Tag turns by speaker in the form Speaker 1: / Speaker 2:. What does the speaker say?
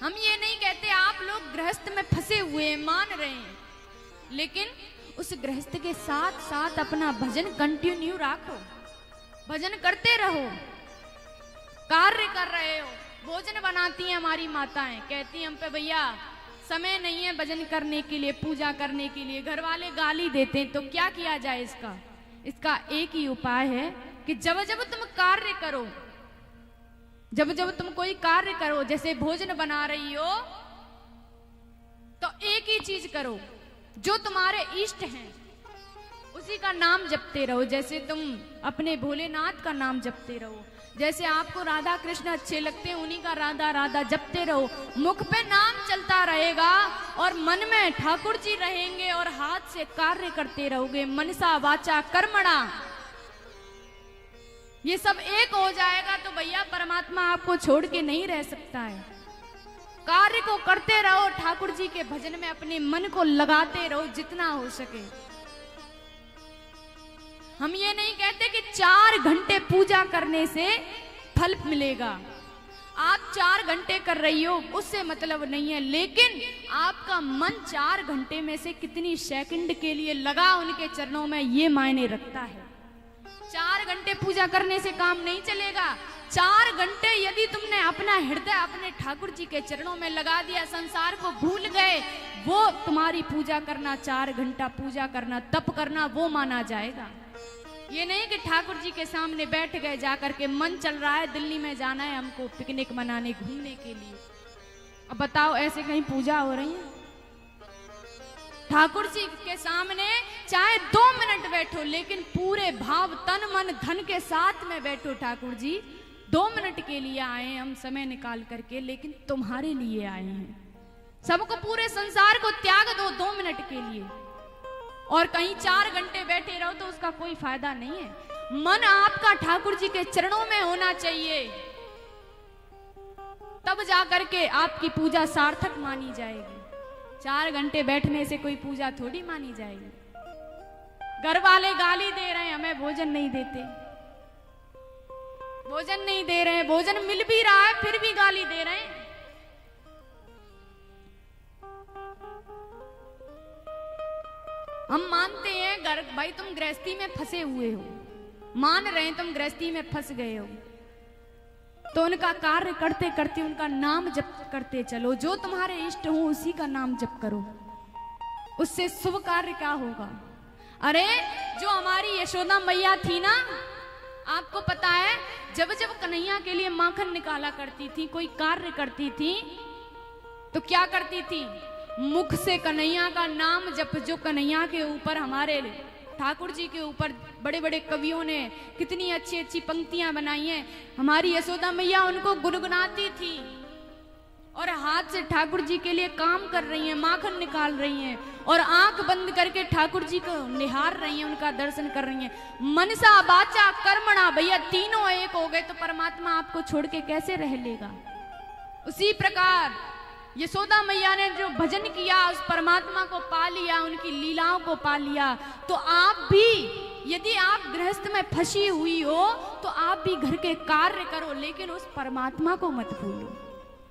Speaker 1: हम ये नहीं कहते आप लोग गृहस्थ में फंसे हुए मान रहे हैं, लेकिन उस गृहस्थ के साथ साथ अपना भजन कंटिन्यू रखो, भजन करते रहो, कार्य कर रहे हो। भोजन बनाती हैं हमारी माताएं, कहती हैं हम पे भैया समय नहीं है भजन करने के लिए, पूजा करने के लिए, घर वाले गाली देते हैं, तो क्या किया जाए इसका एक ही उपाय है कि जब जब तुम कार्य करो, जब जब तुम कोई कार्य करो, जैसे भोजन बना रही हो, तो एक ही चीज करो, जो तुम्हारे इष्ट हैं उसी का नाम जपते रहो। जैसे तुम अपने भोलेनाथ का नाम जपते रहो, जैसे आपको राधा कृष्ण अच्छे लगते हैं उन्हीं का राधा राधा जपते रहो। मुख पे नाम चलता रहेगा और मन में ठाकुर जी रहेंगे और हाथ से कार्य करते रहोगे। मनसा वाचा कर्मणा, ये सब एक हो जाएगा तो भैया परमात्मा आपको छोड़ के नहीं रह सकता है। कार्य को करते रहो, ठाकुर जी के भजन में अपने मन को लगाते रहो जितना हो सके। हम ये नहीं कहते कि 4 घंटे पूजा करने से फल मिलेगा। आप 4 घंटे कर रही हो उससे मतलब नहीं है, लेकिन आपका मन 4 घंटे में से कितनी सेकंड के लिए लगा उनके चरणों में, ये मायने रखता है। 4 घंटे पूजा करने से काम नहीं चलेगा। 4 घंटे यदि तुमने अपना हृदय अपने ठाकुर जी के चरणों में लगा दिया, संसार को भूल गए, वो तुम्हारी पूजा करना, 4 घंटा पूजा करना, तप करना, वो माना जाएगा। ये नहीं कि ठाकुर जी के सामने बैठ गए जाकर के, मन चल रहा है दिल्ली में जाना है हमको पिकनिक मनाने घूमने के लिए। अब बताओ ऐसे कहीं पूजा हो रही है? ठाकुर जी के सामने चाहे 2 मिनट बैठो, लेकिन पूरे भाव तन मन धन के साथ में बैठो। ठाकुर जी 2 मिनट के लिए आए हैं हम समय निकाल करके, लेकिन तुम्हारे लिए आए हैं। सबको पूरे संसार को त्याग दो 2 मिनट के लिए, और कहीं 4 घंटे बैठे रहो तो उसका कोई फायदा नहीं है। मन आपका ठाकुर जी के चरणों में होना चाहिए, तब जाकर के आपकी पूजा सार्थक मानी जाएगी। 4 घंटे बैठने से कोई पूजा थोड़ी मानी जाएगी। घर वाले गाली दे रहे हैं, हमें भोजन नहीं देते, भोजन नहीं दे रहे हैं, भोजन मिल भी रहा है फिर भी गाली दे रहे हैं। हम मानते हैं घर भाई तुम गृहस्थी में फंसे हुए हो, मान रहे हैं तुम गृहस्थी में फंस गए हो, तो उनका कार्य करते करते उनका नाम जप करते चलो। जो तुम्हारे इष्ट हो उसी का नाम जप करो, उससे शुभ कार्य क्या होगा। अरे जो हमारी यशोदा मैया थी ना, आपको पता है जब जब कन्हैया के लिए माखन निकाला करती थी, कोई कार्य करती थी, तो क्या करती थी? मुख से कन्हैया का नाम जप। जो कन्हैया के ऊपर, हमारे ठाकुर जी के ऊपर बड़े बड़े कवियों ने कितनी अच्छी अच्छी पंक्तियां बनाई हैं, हमारी यशोदा मैया उनको गुनगुनाती थी और हाथ से ठाकुर जी के लिए काम कर रही हैं, माखन निकाल रही हैं और आंख बंद करके ठाकुर जी को निहार रही हैं, उनका दर्शन कर रही हैं। मनसा वाचा कर्मणा, भैया तीनों एक हो गए तो परमात्मा आपको छोड़ के कैसे रह लेगा। उसी प्रकार यशोदा मैया ने जो भजन किया, उस परमात्मा को पा लिया, उनकी लीलाओं को पा लिया। तो आप भी यदि आप गृहस्थ में फंसी हुई हो तो आप भी घर के कार्य करो, लेकिन उस परमात्मा को मत भूलो।